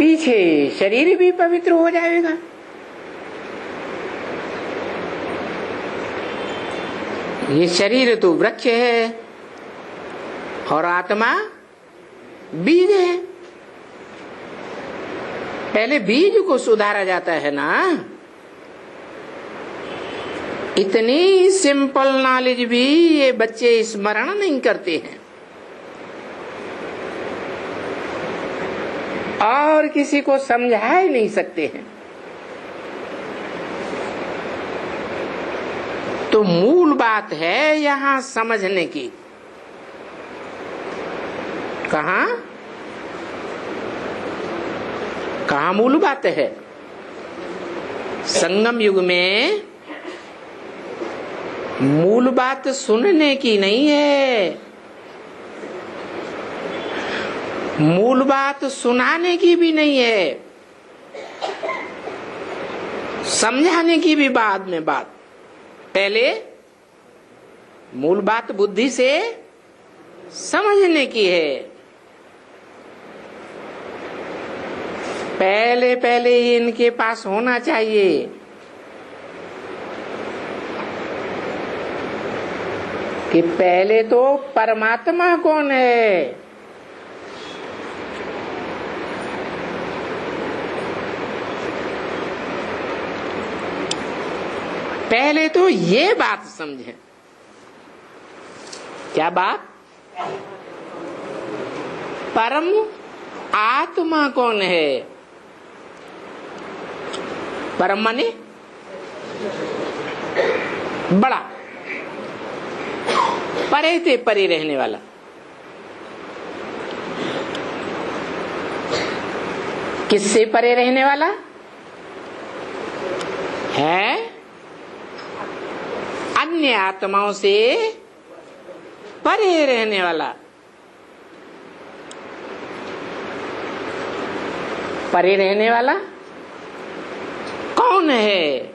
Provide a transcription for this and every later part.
पीछे शरीर भी पवित्र हो जाएगा। ये शरीर तो वृक्ष है और आत्मा बीज है। पहले बीज को सुधारा जाता है ना। इतनी सिंपल नॉलेज भी ये बच्चे स्मरण नहीं करते हैं और किसी को समझा ही नहीं सकते हैं। तो मूल बात है यहां समझने की। कहां मूल बात है? संगम युग में मूल बात सुनने की नहीं है, मूल बात सुनाने की भी नहीं है, समझाने की भी बाद में बात। पहले मूल बात बुद्धि से समझने की है। पहले पहले इनके पास होना चाहिए कि पहले तो परमात्मा कौन है। पहले तो ये बात समझें। क्या बात? परम आत्मा कौन है? परम माने बड़ा, परे से परे रहने वाला। किससे परे रहने वाला है? अन्य आत्माओं से परे रहने वाला। परे रहने वाला कौन है?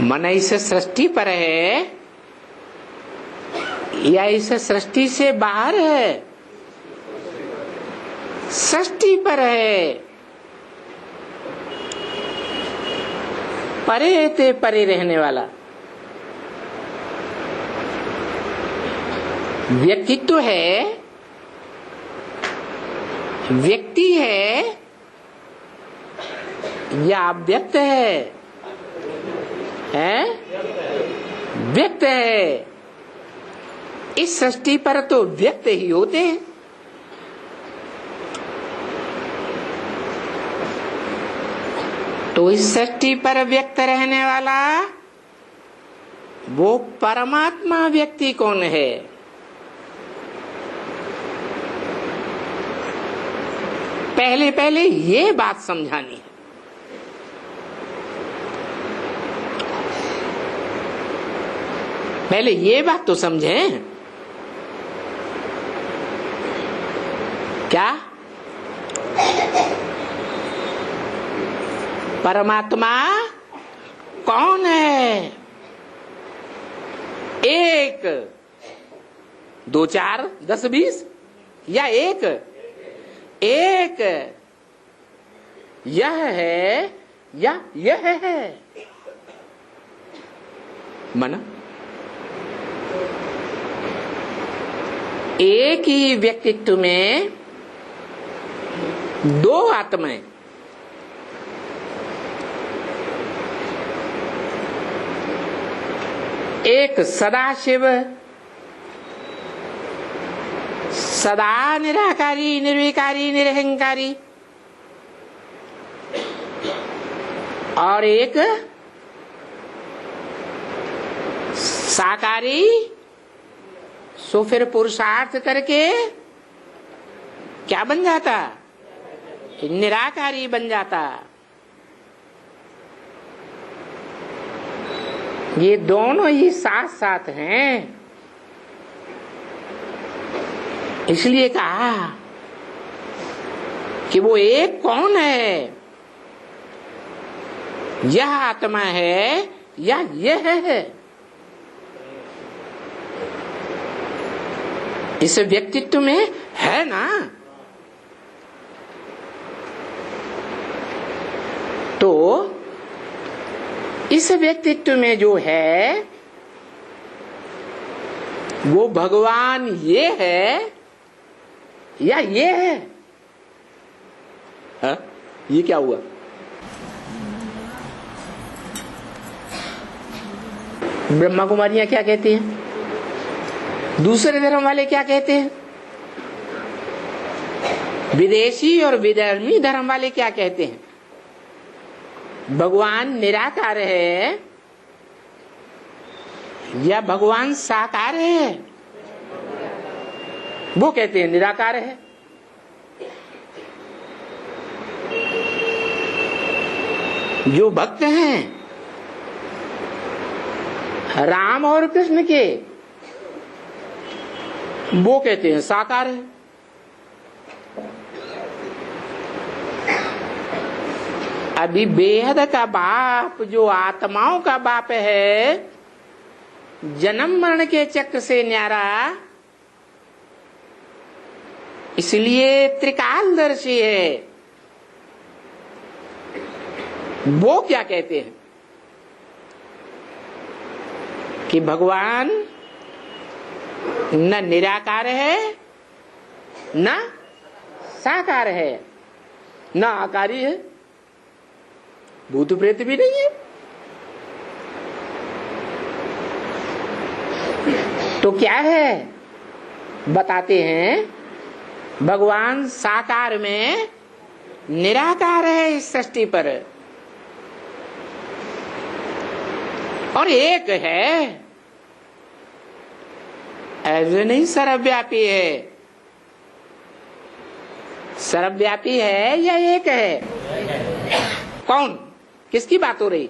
मन इस सृष्टि पर है या इस सृष्टि से बाहर है? सृष्टि पर है। परे ते परे रहने वाला व्यक्तित्व है, व्यक्ति है या अव्यक्त है? व्यक्त है। इस सृष्टि पर तो व्यक्त ही होते हैं। तो इस सृष्टि पर व्यक्त रहने वाला वो परमात्मा व्यक्ति कौन है? पहले पहले ये बात समझानी है। पहले ये बात तो समझें। क्या परमात्मा कौन है? एक, दो, चार, 10, 20 या एक? एक यह है या यह है? मन एक ही व्यक्तित्व में दो आत्माएं, एक सदाशिव, सदा निराकारी, निर्विकारी, निरहंकारी, और एक साकारी। सो फिर पुरुषार्थ करके क्या बन जाता? निराकारी बन जाता। ये दोनों ही साथ साथ हैं। इसलिए कहा कि वो एक कौन है? यह आत्मा है या यह है? इस व्यक्तित्व में है ना इस व्यक्तित्व में जो है वो भगवान ये है या ये है? हा? ये क्या हुआ? ब्रह्मा कुमारियां क्या कहती हैं? दूसरे धर्म वाले क्या कहते हैं? विदेशी और विधर्मी धर्म वाले क्या कहते हैं? भगवान निराकार है या भगवान साकार है? वो कहते हैं निराकार है। जो भक्त हैं राम और कृष्ण के, वो कहते हैं साकार है। अभी बेहद का बाप जो आत्माओं का बाप है, जन्म मरण के चक्र से न्यारा, इसलिए त्रिकालदर्शी है। वो क्या कहते हैं कि भगवान न निराकार है न साकार है न आकारी है, भूत प्रेत भी नहीं है। तो क्या है? बताते हैं भगवान साकार में निराकार है इस सृष्टि पर, और एक है, ऐसे नहीं सर्वव्यापी है। सर्वव्यापी है या एक है? कौन? किसकी बात हो रही?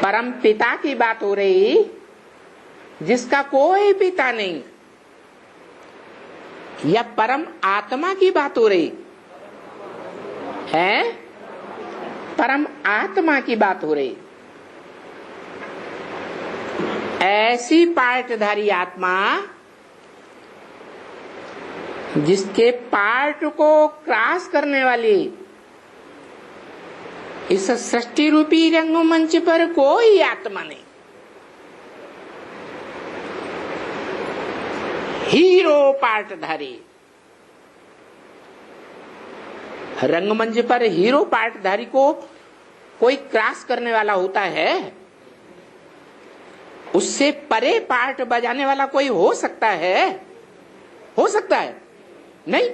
परम पिता की बात हो रही, जिसका कोई पिता नहीं, या परम आत्मा की बात हो रही है? परम आत्मा की बात हो रही। ऐसी पार्टधारी आत्मा जिसके पार्ट को क्रॉस करने वाली इस सृष्टि रूपी रंगमंच पर कोई आत्मा नहीं। हीरो पार्टधारी। रंगमंच पर हीरो पार्टधारी को कोई क्रॉस करने वाला होता है? उससे परे पार्ट बजाने वाला कोई हो सकता है? हो सकता है? नहीं।